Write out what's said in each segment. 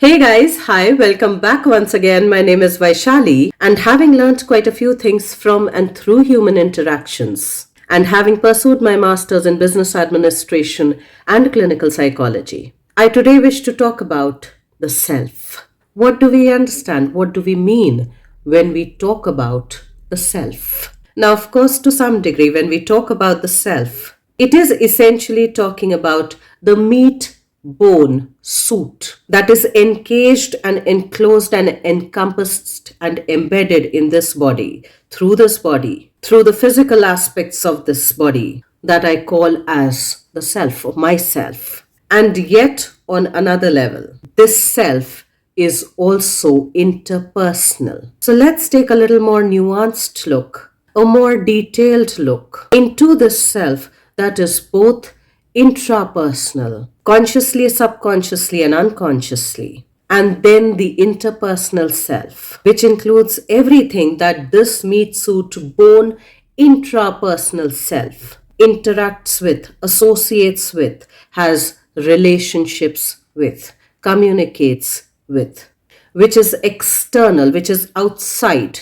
Hey guys, hi, welcome back once again. My name is Vaishali, and having learned quite a few things from and through human interactions, and having pursued my master's in business administration and clinical psychology, I today wish to talk about the self. What do we understand? What do we mean when we talk about the self? Now, of course, to some degree, when we talk about the self, it is essentially talking about the meat bone suit that is encaged and enclosed and encompassed and embedded in this body, through the physical aspects of this body that I call as the self or myself. And yet, on another level, this self is also interpersonal. So let's take a little more nuanced look, a more detailed look into this self that is both intrapersonal, consciously, subconsciously, and unconsciously, and then the interpersonal self, which includes everything that this meat suit bone intrapersonal self interacts with, associates with, has relationships with, communicates with, which is external, which is outside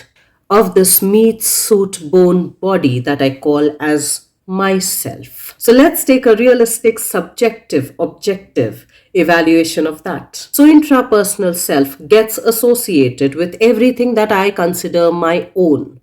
of this meat suit bone body that I call as myself. So let's take a realistic, subjective, objective evaluation of that. So intrapersonal self gets associated with everything that I consider my own.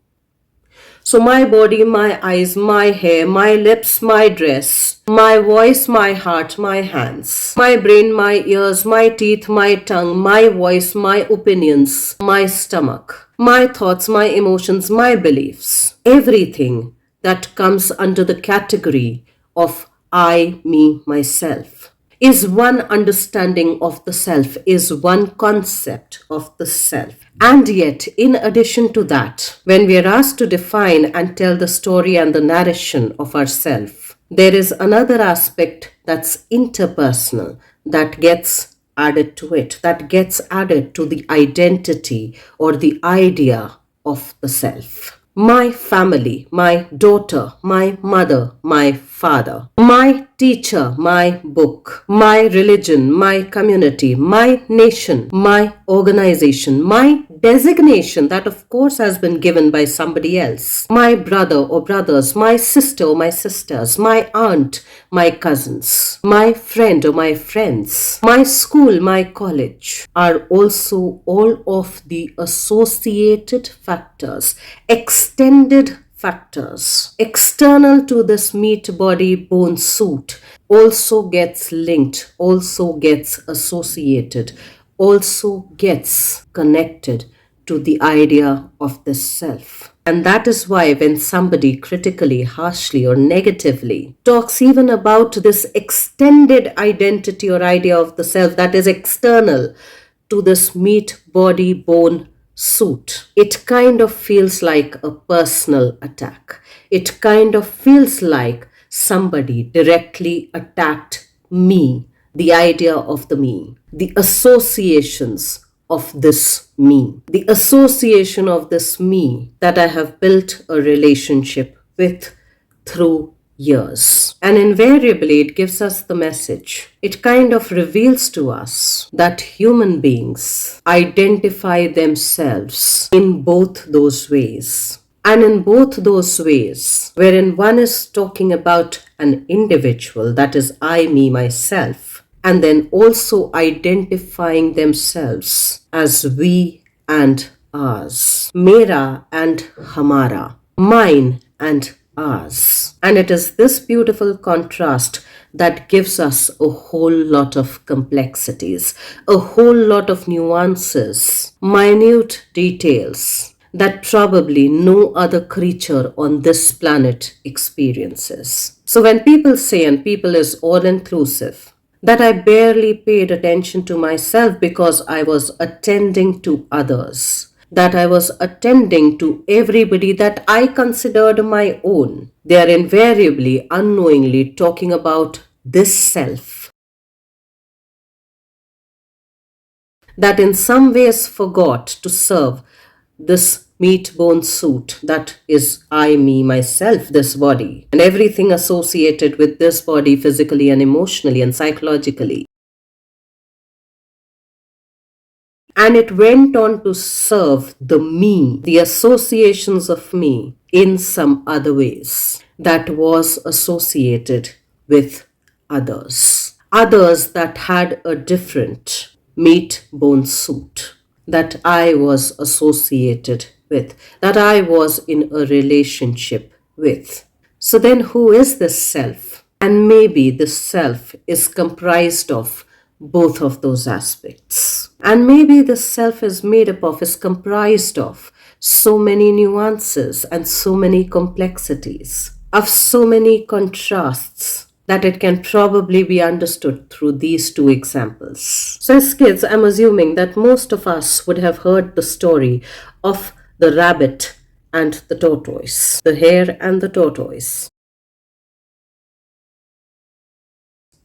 So my body, my eyes, my hair, my lips, my dress, my voice, my heart, my hands, my brain, my ears, my teeth, my tongue, my voice, my opinions, my stomach, my thoughts, my emotions, my beliefs, everything that comes under the category of I, me, myself, is one understanding of the self, is one concept of the self. And yet, in addition to that, when we are asked to define and tell the story and the narration of ourself, there is another aspect that's interpersonal that gets added to it, that gets added to the identity or the idea of the self. My family, my daughter, my mother, my father, my teacher, my book, my religion, my community, my nation, my organization, my designation that of course has been given by somebody else, my brother or brothers, my sister or my sisters, my aunt, my cousins, my friend or my friends, my school, my college are also all of the associated factors, extended factors external to this meat body bone suit, also gets linked, also gets associated, also gets connected to the idea of the self. And that is why when somebody critically, harshly, or negatively talks even about this extended identity or idea of the self that is external to this meat body bone suit, it kind of feels like a personal attack. It kind of feels like somebody directly attacked me, the idea of the me, the associations of this me, the association of this me that I have built a relationship with through years. And invariably, it gives us the message. It kind of reveals to us that human beings identify themselves in both those ways. And in both those ways, wherein one is talking about an individual, that is I, me, myself, and then also identifying themselves as we and ours, mera and hamara, mine and ours. And it is this beautiful contrast that gives us a whole lot of complexities, a whole lot of nuances, minute details that probably no other creature on this planet experiences. So when people say, and people is all inclusive, that I barely paid attention to myself because I was attending to others, that I was attending to everybody that I considered my own, they are invariably, unknowingly talking about this self that in some ways forgot to serve this meat bone suit that is I, me, myself, this body, and everything associated with this body physically and emotionally and psychologically. And it went on to serve the me, the associations of me, in some other ways that was associated with others. Others that had a different meat bone suit that I was associated with, that I was in a relationship with. So then, who is this self? And maybe this self is comprised of both of those aspects. And maybe this self is made up of, is comprised of so many nuances and so many complexities, of so many contrasts, that it can probably be understood through these two examples. So, as kids, I'm assuming that most of us would have heard the story of the rabbit and the tortoise, the hare and the tortoise.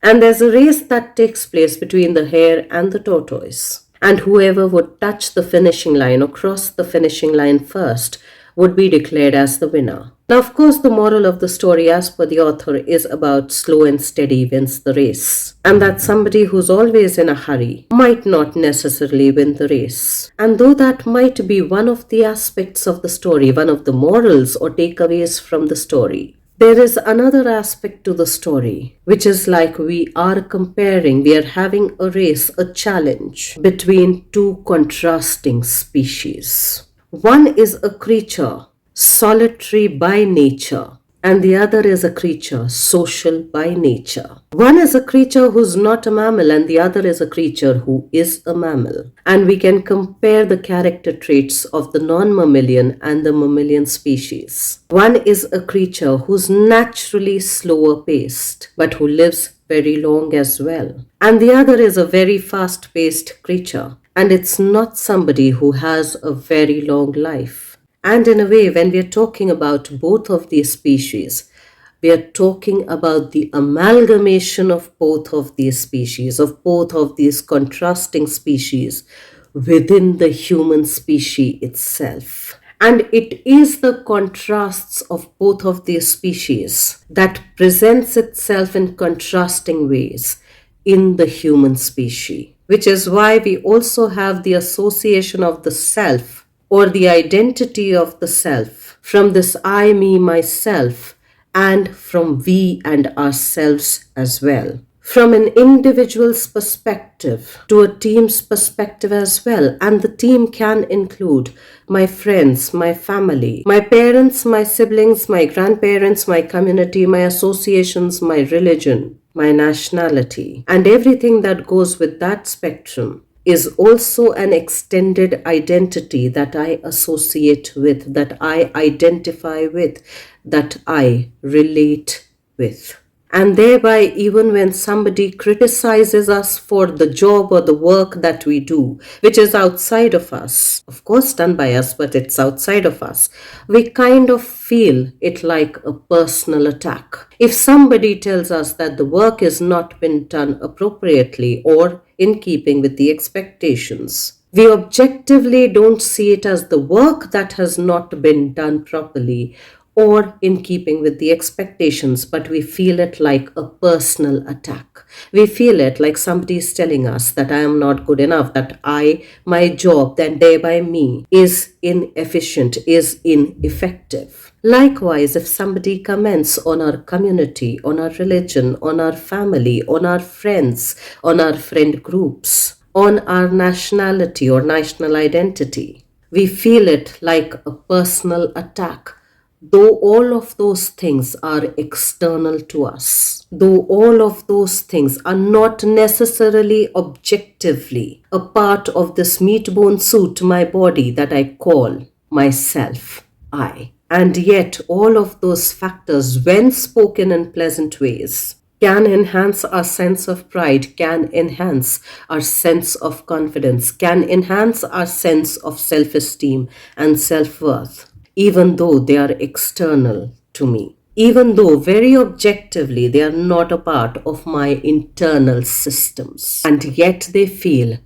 And there's a race that takes place between the hare and the tortoise. And whoever would touch the finishing line or cross the finishing line first would be declared as the winner. Now, of course, the moral of the story, as per the author, is about slow and steady wins the race. And that somebody who's always in a hurry might not necessarily win the race. And though that might be one of the aspects of the story, one of the morals or takeaways from the story, there is another aspect to the story, which is like we are having a race, a challenge between two contrasting species. One is a creature solitary by nature, and the other is a creature social by nature. One is a creature who's not a mammal, and the other is a creature who is a mammal. And we can compare the character traits of the non-mammalian and the mammalian species. One is a creature who's naturally slower paced, but who lives very long as well. And the other is a very fast paced creature, and it's not somebody who has a very long life. And in a way, when we are talking about both of these species, we are talking about the amalgamation of both of these species, of both of these contrasting species within the human species itself. And it is the contrasts of both of these species that presents itself in contrasting ways in the human species, which is why we also have the association of the self or the identity of the self from this I, me, myself, and from we and ourselves as well. From an individual's perspective to a team's perspective as well. And the team can include my friends, my family, my parents, my siblings, my grandparents, my community, my associations, my religion, my nationality, and everything that goes with that spectrum is also an extended identity that I associate with, that I identify with, that I relate with. And thereby, even when somebody criticizes us for the job or the work that we do, which is outside of us, of course done by us, but it's outside of us, we kind of feel it like a personal attack. If somebody tells us that the work has not been done appropriately or in keeping with the expectations, we objectively don't see it as the work that has not been done properly or in keeping with the expectations, but we feel it like a personal attack. We feel it like somebody is telling us that I am not good enough, that my job, then thereby me, is inefficient, is ineffective. Likewise, if somebody comments on our community, on our religion, on our family, on our friends, on our friend groups, on our nationality or national identity, we feel it like a personal attack. Though all of those things are external to us, though all of those things are not necessarily objectively a part of this meat bone suit, my body, that I call myself, I. And yet all of those factors, when spoken in pleasant ways, can enhance our sense of pride, can enhance our sense of confidence, can enhance our sense of self-esteem and self-worth, even though they are external to me, even though very objectively they are not a part of my internal systems, and yet they feel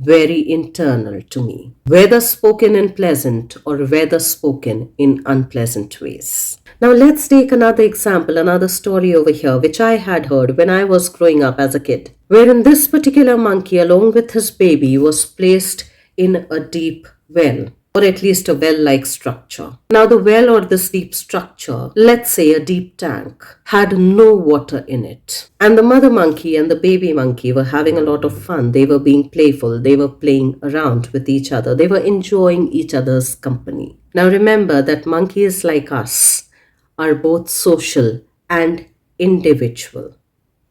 very internal to me, whether spoken in pleasant or whether spoken in unpleasant ways. Now let's take another example, another story over here, which I had heard when I was growing up as a kid, wherein this particular monkey, along with his baby, was placed in a deep well, or at least a well-like structure. Now the well or this deep structure, let's say a deep tank, had no water in it. And the mother monkey and the baby monkey were having a lot of fun. They were being playful. They were playing around with each other. They were enjoying each other's company. Now remember that monkeys like us are both social and individual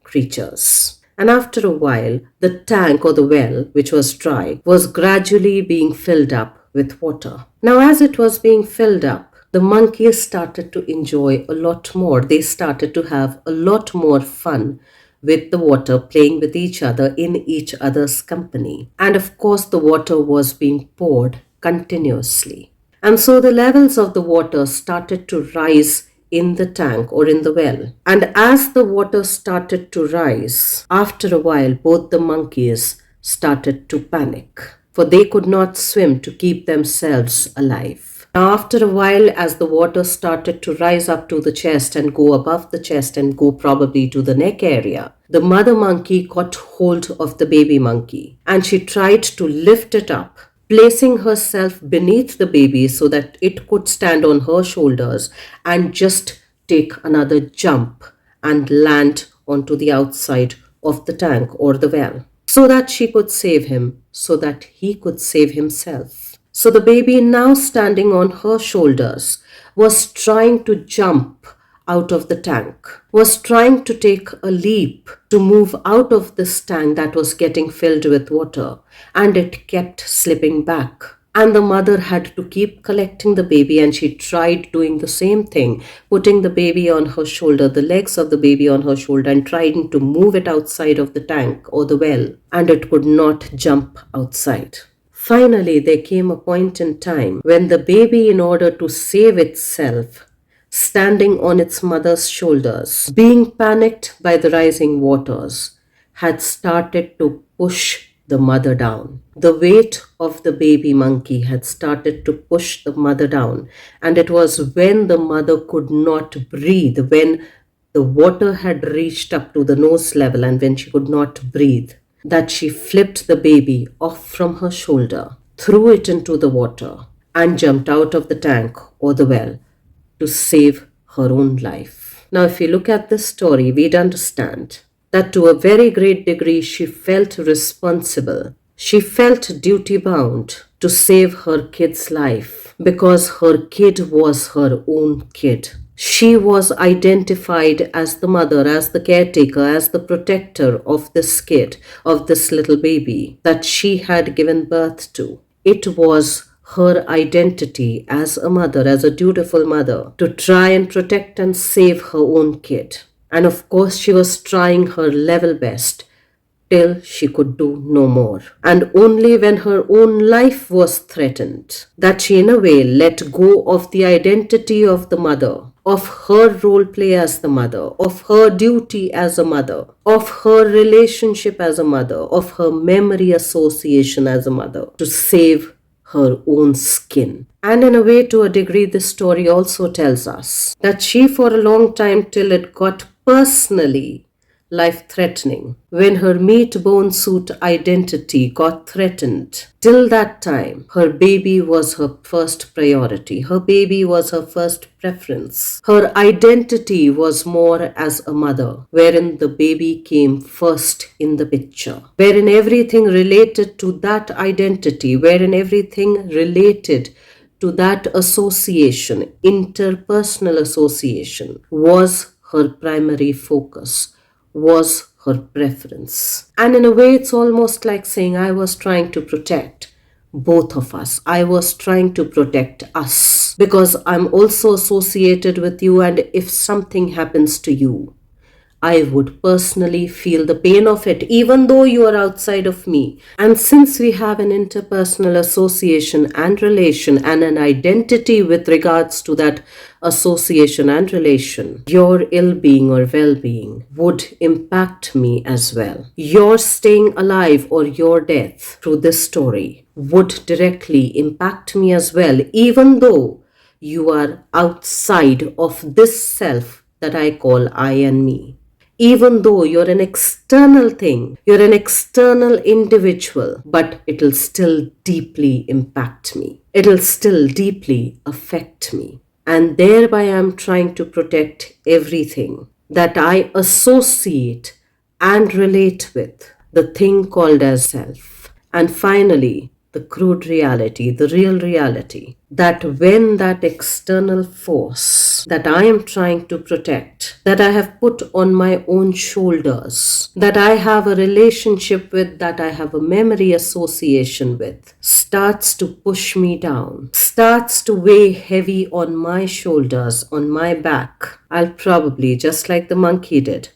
creatures. And after a while, the tank or the well, which was dry, was gradually being filled up with water. Now, as it was being filled up, the monkeys started to enjoy a lot more. They started to have a lot more fun with the water, playing with each other in each other's company. And of course, the water was being poured continuously. And so the levels of the water started to rise in the tank or in the well. And as the water started to rise, after a while, both the monkeys started to panic, for they could not swim to keep themselves alive. Now, after a while, as the water started to rise up to the chest and go above the chest and go probably to the neck area, the mother monkey caught hold of the baby monkey and she tried to lift it up, placing herself beneath the baby so that it could stand on her shoulders and just take another jump and land onto the outside of the tank or the well, so that she could save him, so that he could save himself. So the baby, now standing on her shoulders, was trying to jump out of the tank, was trying to take a leap to move out of this tank that was getting filled with water, and it kept slipping back. And the mother had to keep collecting the baby, and she tried doing the same thing, putting the baby on her shoulder, the legs of the baby on her shoulder, and trying to move it outside of the tank or the well, and it could not jump outside. Finally, there came a point in time when the baby, in order to save itself, standing on its mother's shoulders, being panicked by the rising waters, had started to push the mother down. The weight of the baby monkey had started to push the mother down, and it was when the mother could not breathe, when the water had reached up to the nose level and when she could not breathe, that she flipped the baby off from her shoulder, threw it into the water, and jumped out of the tank or the well to save her own life. Now, if you look at this story, we'd understand that to a very great degree she felt responsible. She felt duty-bound to save her kid's life because her kid was her own kid. She was identified as the mother, as the caretaker, as the protector of this kid, of this little baby that she had given birth to. It was her identity as a mother, as a dutiful mother, to try and protect and save her own kid. And of course, she was trying her level best till she could do no more. And only when her own life was threatened, that she in a way let go of the identity of the mother, of her role play as the mother, of her duty as a mother, of her relationship as a mother, of her memory association as a mother, to save her own skin. And in a way, to a degree, this story also tells us that she, for a long time, till it got personally life-threatening, when her meat-bone suit identity got threatened, till that time, her baby was her first priority. Her baby was her first preference. Her identity was more as a mother, wherein the baby came first in the picture, wherein everything related to that identity, wherein everything related to that association, interpersonal association, was her primary focus, was her preference. And in a way, it's almost like saying, I was trying to protect both of us. I was trying to protect us because I'm also associated with you, and if something happens to you, I would personally feel the pain of it, even though you are outside of me. And since we have an interpersonal association and relation and an identity with regards to that association and relation, your ill-being or well-being would impact me as well. Your staying alive or your death through this story would directly impact me as well, even though you are outside of this self that I call I and me. Even though you're an external thing, you're an external individual, but it'll still deeply impact me. It'll still deeply affect me. And thereby I'm trying to protect everything that I associate and relate with the thing called as self. And finally, the crude reality, the real reality, that when that external force that I am trying to protect, that I have put on my own shoulders, that I have a relationship with, that I have a memory association with, starts to push me down, starts to weigh heavy on my shoulders, on my back, I'll probably, just like the monkey did,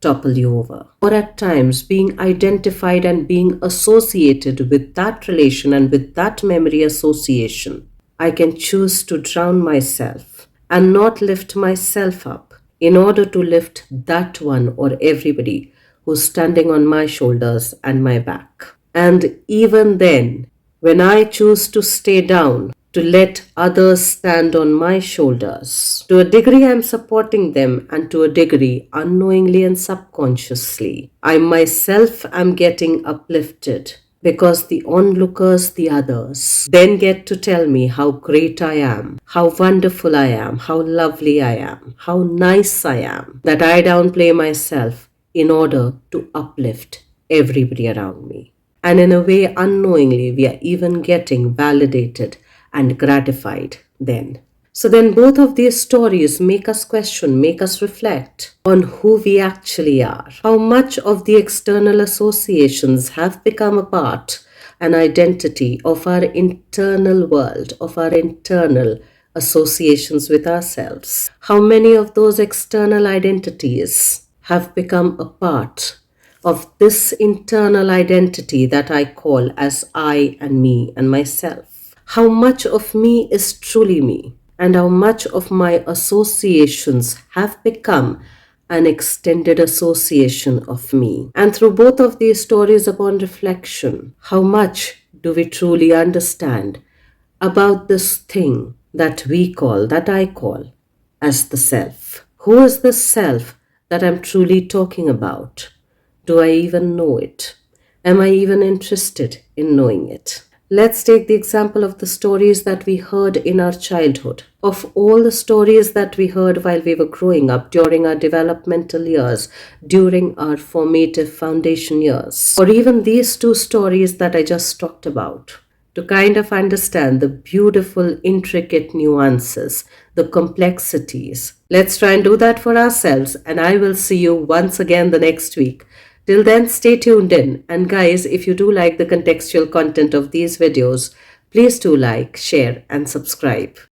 topple you over. Or at times, being identified and being associated with that relation and with that memory association, I can choose to drown myself and not lift myself up in order to lift that one or everybody who's standing on my shoulders and my back. And even then, when I choose to stay down, to let others stand on my shoulders, to a degree I'm supporting them, and to a degree unknowingly and subconsciously, I myself am getting uplifted because the onlookers, the others, then get to tell me how great I am, how wonderful I am, how lovely I am, how nice I am, that I downplay myself in order to uplift everybody around me. And in a way, unknowingly, we are even getting validated and gratified then. So then both of these stories make us question, make us reflect on who we actually are. How much of the external associations have become a part, an identity of our internal world, of our internal associations with ourselves. How many of those external identities have become a part of this internal identity that I call as I and me and myself. How much of me is truly me, and how much of my associations have become an extended association of me. And through both of these stories upon reflection, how much do we truly understand about this thing that we call, that I call, as the self? Who is the self that I'm truly talking about? Do I even know it? Am I even interested in knowing it? Let's take the example of the stories that we heard in our childhood. Of all the stories that we heard while we were growing up, during our developmental years, during our formative foundation years, or even these two stories that I just talked about, to kind of understand the beautiful, intricate nuances, the complexities. Let's try and do that for ourselves, and I will see you once again the next week. Till then, stay tuned in. And guys, if you do like the contextual content of these videos, please do like, share, and subscribe.